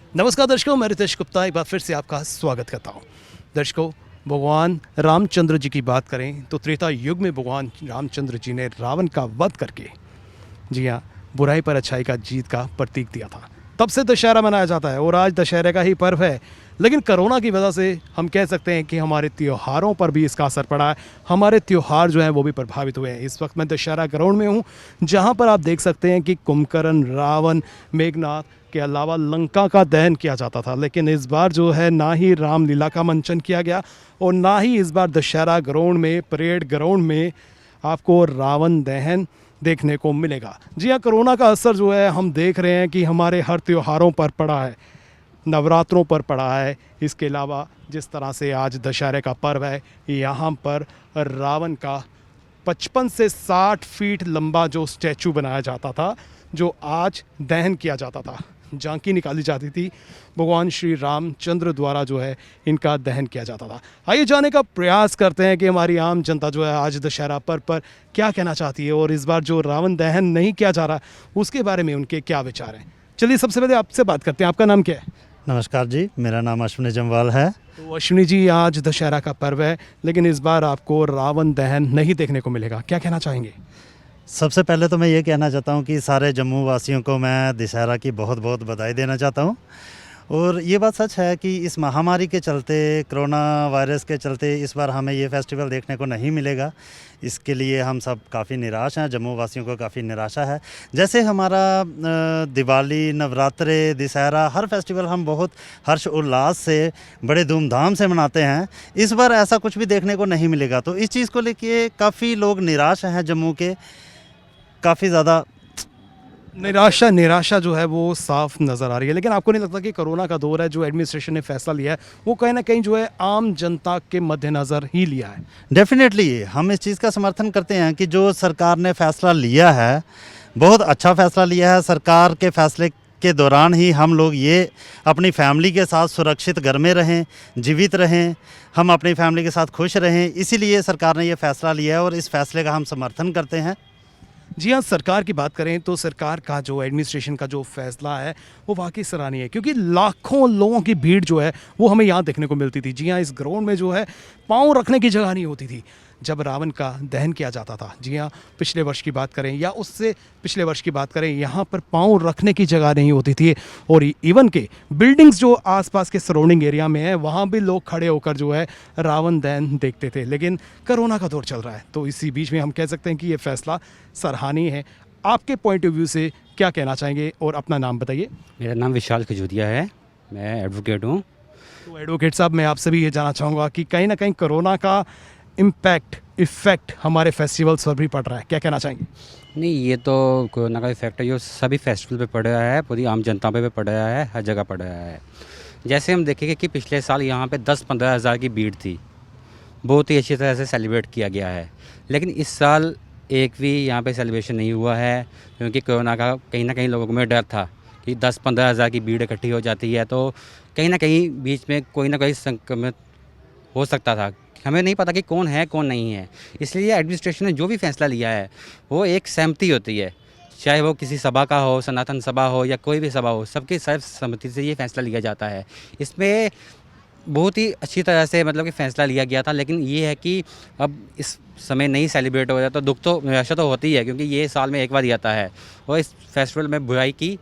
नमस्कार दर्शकों, मैं रितेश गुप्ता एक बार फिर से आपका स्वागत करता हूँ। दर्शकों, भगवान रामचंद्र जी की बात करें तो त्रेता युग में भगवान रामचंद्र जी ने रावण का वध करके, जी हाँ, बुराई पर अच्छाई का जीत का प्रतीक दिया था। तब से दशहरा मनाया जाता है और आज दशहरे का ही पर्व है। लेकिन कोरोना की वजह से हम कह सकते हैं कि हमारे त्योहारों पर भी इसका असर पड़ा है। हमारे त्योहार जो हैं वो भी प्रभावित हुए हैं। इस वक्त मैं दशहरा ग्राउंड में हूँ, जहाँ पर आप देख सकते हैं कि कुंभकर्ण, रावण, मेघनाथ के अलावा लंका का दहन किया जाता था। लेकिन इस बार जो है ना ही रामलीला का मंचन किया गया और ना ही इस बार दशहरा ग्राउंड में, परेड ग्राउंड में आपको रावण दहन देखने को मिलेगा। जी हाँ, कोरोना का असर जो है हम देख रहे हैं कि हमारे हर त्योहारों पर पड़ा है, नवरात्रों पर पड़ा है। इसके अलावा जिस तरह से आज दशहरे का पर्व है, यहाँ पर रावण का 55 से 60 फीट लंबा जो स्टैचू बनाया जाता था, जो आज दहन किया जाता था, झांकी निकाली जाती थी, भगवान श्री रामचंद्र द्वारा जो है इनका दहन किया जाता था। आइए जाने का प्रयास करते हैं कि हमारी आम जनता जो है आज दशहरा पर्व पर क्या कहना चाहती है और इस बार जो रावण दहन नहीं किया जा रहा उसके बारे में उनके क्या विचार हैं। चलिए सबसे पहले आपसे बात करते हैं। आपका नाम क्या है? नमस्कार जी, मेरा नाम अश्विनी जम्वाल है। तो अश्विनी जी, आज दशहरा का पर्व है लेकिन इस बार आपको रावण दहन नहीं देखने को मिलेगा, क्या कहना चाहेंगे? सबसे पहले तो मैं ये कहना चाहता हूँ कि सारे जम्मू वासियों को मैं दशहरा की बहुत बहुत बधाई देना चाहता हूँ। और ये बात सच है कि इस महामारी के चलते, कोरोना वायरस के चलते इस बार हमें ये फेस्टिवल देखने को नहीं मिलेगा। इसके लिए हम सब काफ़ी निराश हैं, जम्मू वासियों को काफ़ी निराशा है। जैसे हमारा दिवाली, नवरात्रे, दशहरा, हर फेस्टिवल हम बहुत हर्ष उल्लास से, बड़े धूमधाम से मनाते हैं। इस बार ऐसा कुछ भी देखने को नहीं मिलेगा, तो इस चीज़ को लेके काफ़ी लोग निराश हैं। जम्मू के काफ़ी ज़्यादा निराशा जो है वो साफ नज़र आ रही है। लेकिन आपको नहीं लगता कि कोरोना का दौर है, जो एडमिनिस्ट्रेशन ने फैसला लिया है वो कहीं ना कहीं जो है आम जनता के मद्देनज़र ही लिया है? डेफिनेटली हम इस चीज़ का समर्थन करते हैं कि जो सरकार ने फैसला लिया है, बहुत अच्छा फैसला लिया है। सरकार के फैसले के दौरान ही हम लोग ये अपनी फैमिली के साथ सुरक्षित घर में रहें, जीवित रहें, हम अपनी फैमिली के साथ खुश रहें, इसीलिए सरकार ने ये फैसला लिया है और इस फैसले का हम समर्थन करते हैं। जी हाँ, सरकार की बात करें तो सरकार का जो एडमिनिस्ट्रेशन का जो फैसला है वो वाकई सराहनीय है, क्योंकि लाखों लोगों की भीड़ जो है वो हमें यहाँ देखने को मिलती थी। जी हाँ, इस ग्राउंड में जो है पाँव रखने की जगह नहीं होती थी जब रावण का दहन किया जाता था। जी हाँ, पिछले वर्ष की बात करें या उससे पिछले वर्ष की बात करें, यहाँ पर पाँव रखने की जगह नहीं होती थी। और इवन के बिल्डिंग्स जो आसपास के सराउंडिंग एरिया में है वहाँ भी लोग खड़े होकर जो है रावण दहन देखते थे। लेकिन कोरोना का दौर चल रहा है, तो इसी बीच में हम कह सकते हैं कि ये फैसला सराहनीय है। आपके पॉइंट ऑफ व्यू से क्या कहना चाहेंगे और अपना नाम बताइए। मेरा नाम विशाल खजूरिया है, मैं एडवोकेट हूँ। तो एडवोकेट साहब, मैं आपसे भी ये जानना चाहूँगा कि कहीं ना कहीं कोरोना का इफ़ेक्ट हमारे फेस्टिवल्स पर भी पड़ रहा है, क्या कहना चाहेंगे? नहीं, ये तो कोरोना का इफेक्ट है जो सभी फेस्टिवल पे पड़ रहा है, पूरी आम जनता पे भी पड़ रहा है, हर जगह पड़ रहा है। जैसे हम देखेंगे कि पिछले साल यहाँ पे 10-15 हज़ार की भीड़ थी, बहुत ही अच्छी तरह से सेलिब्रेट किया गया है। लेकिन इस साल एक भी यहाँ पे सेलिब्रेशन नहीं हुआ है, क्योंकि कोरोना का कहीं ना कहीं लोगों में डर था कि 10-15 हज़ार की भीड़ इकट्ठी हो जाती है तो कहीं ना कहीं बीच में कोई ना कोई संक्रमित हो सकता था। हमें नहीं पता कि कौन है कौन नहीं है, इसलिए एडमिनिस्ट्रेशन ने जो भी फैसला लिया है वो एक सहमति होती है, चाहे वो किसी सभा का हो, सनातन सभा हो या कोई भी सभा हो, सबकी सर्वसम्मति से ये फैसला लिया जाता है। इसमें बहुत ही अच्छी तरह से मतलब कि फ़ैसला लिया गया था। लेकिन ये है कि अब इस समय नहीं सेलिब्रेट हो जाए तो दुख तो, निराशा तो होती है, क्योंकि ये साल में एक बार ही आता है और इस फेस्टिवल में बुराई की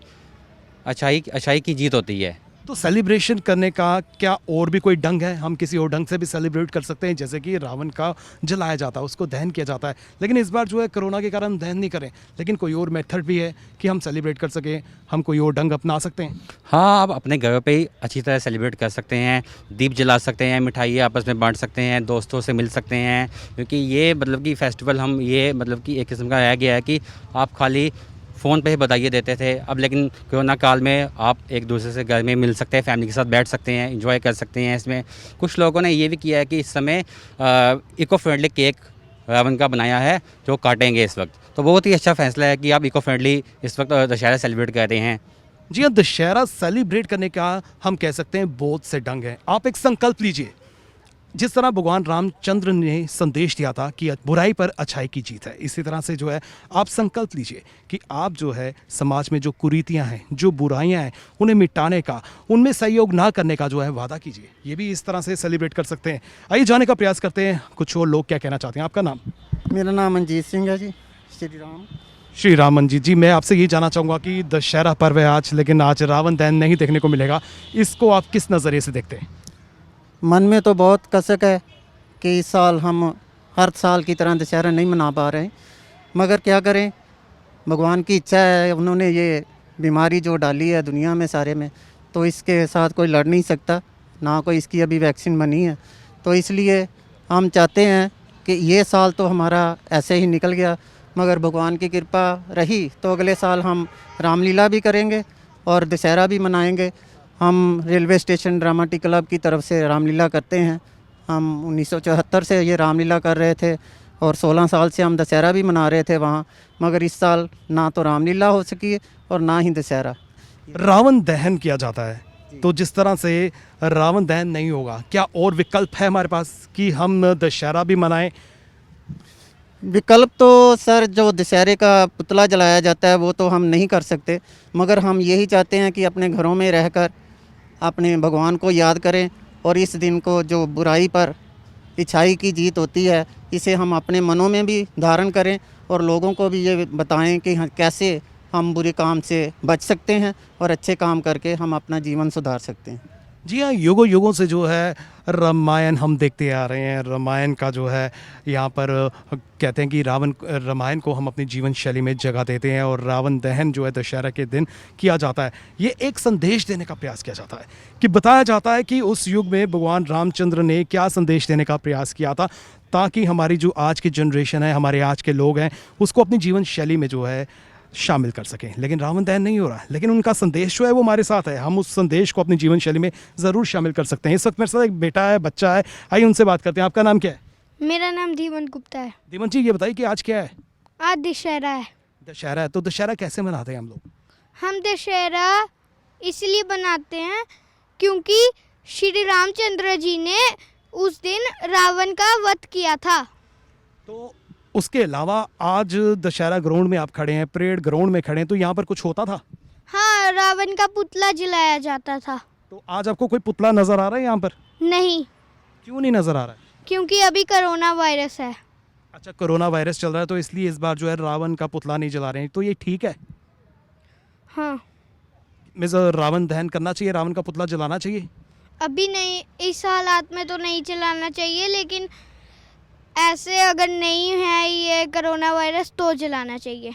अच्छाई की जीत होती है। तो सेलिब्रेशन करने का क्या और भी कोई ढंग है? हम किसी और ढंग से भी सेलिब्रेट कर सकते हैं, जैसे कि रावण का जलाया जाता है, उसको दहन किया जाता है। लेकिन इस बार जो है कोरोना के कारण दहन नहीं करें, लेकिन कोई और मेथड भी है कि हम सेलिब्रेट कर सकें, हम कोई और ढंग अपना सकते हैं। हाँ, आप अपने घर पे ही अच्छी तरह सेलिब्रेट कर सकते हैं, दीप जला सकते हैं, मिठाइयाँ आपस में बांट सकते हैं, दोस्तों से मिल सकते हैं, क्योंकि ये मतलब कि फेस्टिवल हम ये मतलब कि एक किस्म का रह गया है कि आप खाली फ़ोन पे ही बधाइयाँ देते थे। अब लेकिन कोरोना काल में आप एक दूसरे से घर में मिल सकते हैं, फैमिली के साथ बैठ सकते हैं, एंजॉय कर सकते हैं। इसमें कुछ लोगों ने ये भी किया है कि इस समय इको फ्रेंडली केक रावण का बनाया है जो काटेंगे इस वक्त, तो बहुत ही अच्छा फैसला है कि आप इको फ्रेंडली इस वक्त दशहरा सेलिब्रेट कर रहे हैं। जी हाँ, दशहरा सेलिब्रेट करने का हम कह सकते हैं बहुत से ढंग हैं। आप एक संकल्प लीजिए, जिस तरह भगवान रामचंद्र ने संदेश दिया था कि बुराई पर अच्छाई की जीत है, इसी तरह से जो है आप संकल्प लीजिए कि आप जो है समाज में जो कुरीतियां हैं, जो बुराइयां हैं, उन्हें मिटाने का, उनमें सहयोग ना करने का जो है वादा कीजिए। ये भी इस तरह से सेलिब्रेट कर सकते हैं। आइए जाने का प्रयास करते हैं कुछ और लोग क्या कहना चाहते हैं। आपका नाम? मेरा नाम मनजीत सिंह है जी। श्री राम। श्री रामन जी, मैं आपसे ये जानना चाहूँगा कि दशहरा पर्व है आज, लेकिन आज रावण दहन नहीं देखने को मिलेगा, इसको आप किस नज़रिए से देखते हैं? मन में तो बहुत कसक है कि इस साल हम हर साल की तरह दशहरा नहीं मना पा रहे हैं, मगर क्या करें, भगवान की इच्छा है। उन्होंने ये बीमारी जो डाली है दुनिया में सारे में, तो इसके साथ कोई लड़ नहीं सकता, ना कोई इसकी अभी वैक्सीन बनी है। तो इसलिए हम चाहते हैं कि ये साल तो हमारा ऐसे ही निकल गया, मगर भगवान की कृपा रही तो अगले साल हम रामलीला भी करेंगे और दशहरा भी मनाएंगे। हम रेलवे स्टेशन ड्रामेटिक क्लब की तरफ से रामलीला करते हैं। हम 1974 से ये रामलीला कर रहे थे और 16 साल से हम दशहरा भी मना रहे थे वहाँ, मगर इस साल ना तो रामलीला हो सकी और ना ही दशहरा। रावण दहन किया जाता है, तो जिस तरह से रावण दहन नहीं होगा, क्या और विकल्प है हमारे पास कि हम दशहरा भी मनाएं? विकल्प तो सर, जो दशहरे का पुतला जलाया जाता है वो तो हम नहीं कर सकते, मगर हम यही चाहते हैं कि अपने घरों में रहकर अपने भगवान को याद करें और इस दिन को, जो बुराई पर अच्छाई की जीत होती है, इसे हम अपने मनों में भी धारण करें और लोगों को भी ये बताएं कि कैसे हम बुरे काम से बच सकते हैं और अच्छे काम करके हम अपना जीवन सुधार सकते हैं। जी हाँ, युगों युगों से जो है रामायण हम देखते आ रहे हैं। रामायण का जो है यहाँ पर कहते हैं कि रामायण को हम अपनी जीवन शैली में जगह देते हैं और रावण दहन जो है दशहरा के दिन किया जाता है। ये एक संदेश देने का प्रयास किया जाता है कि बताया जाता है कि उस युग में भगवान रामचंद्र ने क्या संदेश देने का प्रयास किया था, ताकि हमारी जो आज की जनरेशन है, हमारे आज के लोग हैं, उसको अपनी जीवन शैली में जो है शामिल कर सकें। लेकिन रावण दहन नहीं हो रहा है, लेकिन उनका संदेश जो है वो हमारे साथ है। हम उस संदेश को अपनी जीवन शैली में ज़रूर शामिल कर सकते हैं। इस वक्त मेरे साथ एक बेटा है, बच्चा है, आइए उनसे बात करते हैं। आपका नाम क्या है? मेरा नाम धीमन गुप्ता है। धीमन जी, ये बताइए कि आज क्या है? आज दशहरा है। दशहरा है, तो दशहरा कैसे मनाते हैं हम लोग? हम दशहरा इसलिए बनाते हैं क्योंकि श्री रामचंद्र जी ने उस दिन रावण का वध किया था। तो उसके अलावा आज दशहरा ग्राउंड में आप खड़े हैं, परेड ग्राउंड में खड़े हैं, तो यहाँ पर कुछ होता था? हाँ, रावण का पुतला जलाया जाता था। तो आज आपको कोई पुतला नज़र आ रहा है यहाँ पर? नहीं। क्यों नहीं नज़र आ रहा है? क्योंकि अभी कोरोना वायरस है। अच्छा, कोरोना वायरस चल रहा है, तो इसलिए इस बार जो है रावण का पुतला नहीं जला रहे हैं, तो ये ठीक है? हाँ। मिस, रावण दहन करना चाहिए, रावण का पुतला जलाना चाहिए? अभी नहीं, इस हालात में तो नहीं जलाना चाहिए, लेकिन ऐसे अगर नहीं है ये कोरोना वायरस तो जलाना चाहिए।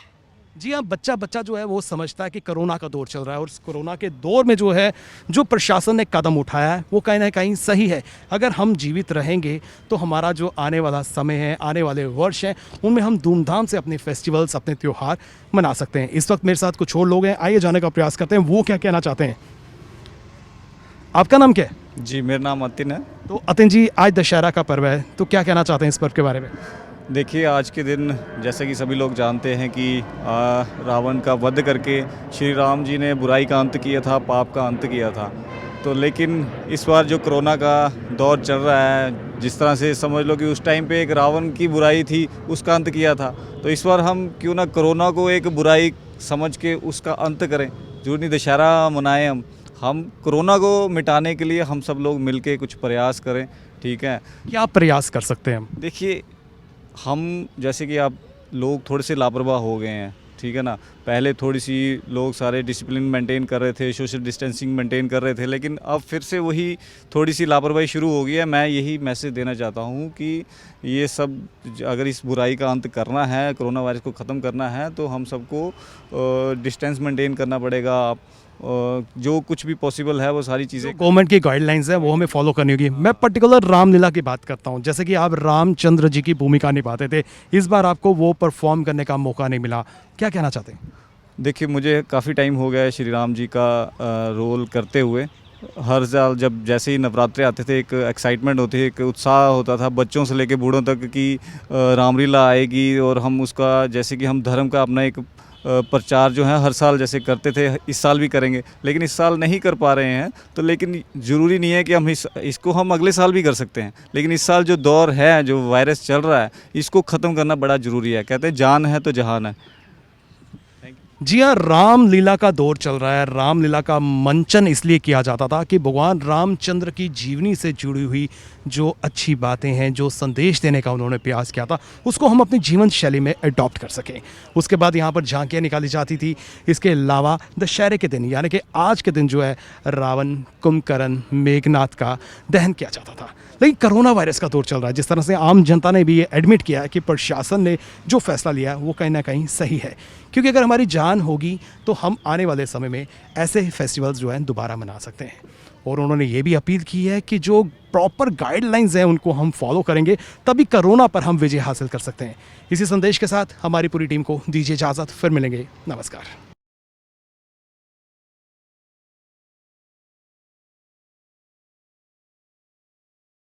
जी हाँ, बच्चा जो है वो समझता है कि कोरोना का दौर चल रहा है और इस कोरोना के दौर में जो है जो प्रशासन ने कदम उठाया है वो कहीं ना कहीं सही है। अगर हम जीवित रहेंगे तो हमारा जो आने वाला समय है, आने वाले वर्ष हैं, उनमें हम धूमधाम से अपने फेस्टिवल्स, अपने त्यौहार मना सकते हैं। इस वक्त मेरे साथ कुछ और लोग हैं, आइए जाने का प्रयास करते हैं वो क्या कहना चाहते हैं। आपका नाम क्या है? जी, मेरा नाम अतिन है। तो अतिन जी, आज दशहरा का पर्व है, तो क्या कहना चाहते हैं इस पर्व के बारे में? देखिए, आज के दिन जैसे कि सभी लोग जानते हैं कि रावण का वध करके श्री राम जी ने बुराई का अंत किया था, पाप का अंत किया था। तो लेकिन इस बार जो कोरोना का दौर चल रहा है, जिस तरह से समझ लो कि उस टाइम पे एक रावण की बुराई थी, उसका अंत किया था, तो इस बार हम क्यों ना कोरोना को एक बुराई समझ के उसका अंत करें। जो नहीं दशहरा मनाएं, हम कोरोना को मिटाने के लिए हम सब लोग मिलके कुछ प्रयास करें, ठीक है? क्या प्रयास कर सकते हैं हम? देखिए, हम जैसे कि आप लोग थोड़े से लापरवाह हो गए हैं, ठीक है ना। पहले थोड़ी सी लोग सारे डिसिप्लिन मेंटेन कर रहे थे, सोशल डिस्टेंसिंग मेंटेन कर रहे थे, लेकिन अब फिर से वही थोड़ी सी लापरवाही शुरू हो गई है। मैं यही मैसेज देना चाहता हूँ कि ये सब, अगर इस बुराई का अंत करना है, कोरोना वायरस को ख़त्म करना है, तो हम सबको डिस्टेंस मेंटेन करना पड़ेगा। जो कुछ भी पॉसिबल है वो सारी चीज़ें, गवर्नमेंट की गाइडलाइंस है वो हमें फॉलो करनी होगी। मैं पर्टिकुलर रामलीला की बात करता हूँ, जैसे कि आप रामचंद्र जी की भूमिका निभाते थे, इस बार आपको वो परफॉर्म करने का मौका नहीं मिला, क्या कहना चाहते हैं? देखिए, मुझे काफ़ी टाइम हो गया है श्री राम जी का रोल करते हुए। हर साल जब जैसे ही नवरात्रे आते थे, एक एक्साइटमेंट होती है, एक उत्साह होता था बच्चों से लेके बूढ़ों तक कि रामलीला आएगी और हम उसका, जैसे कि हम धर्म का अपना एक प्रचार जो है हर साल जैसे करते थे इस साल भी करेंगे, लेकिन इस साल नहीं कर पा रहे हैं। तो लेकिन ज़रूरी नहीं है कि हम इसको हम अगले साल भी कर सकते हैं, लेकिन इस साल जो दौर है, जो वायरस चल रहा है, इसको ख़त्म करना बड़ा ज़रूरी है। कहते हैं जान है तो जहान है। जी हाँ, रामलीला का दौर चल रहा है। रामलीला का मंचन इसलिए किया जाता था कि भगवान रामचंद्र की जीवनी से जुड़ी हुई जो अच्छी बातें हैं, जो संदेश देने का उन्होंने प्रयास किया था, उसको हम अपनी जीवन शैली में अडॉप्ट कर सकें। उसके बाद यहाँ पर झांकियाँ निकाली जाती थी। इसके अलावा दशहरे के दिन यानी कि आज के दिन जो है रावण, कुंभकर्ण, मेघनाथ का दहन किया जाता था। लेकिन कोरोना वायरस का दौर चल रहा है। जिस तरह से आम जनता ने भी ये एडमिट किया है कि प्रशासन ने जो फैसला लिया वो कहीं ना कहीं सही है, क्योंकि अगर हमारी जान होगी तो हम आने वाले समय में ऐसे फेस्टिवल्स जो हैं दोबारा मना सकते हैं। और उन्होंने ये भी अपील की है कि जो प्रॉपर गाइडलाइंस हैं उनको हम फॉलो करेंगे, तभी कोरोना पर हम विजय हासिल कर सकते हैं। इसी संदेश के साथ हमारी पूरी टीम को दीजिए इजाज़त। फिर मिलेंगे। नमस्कार।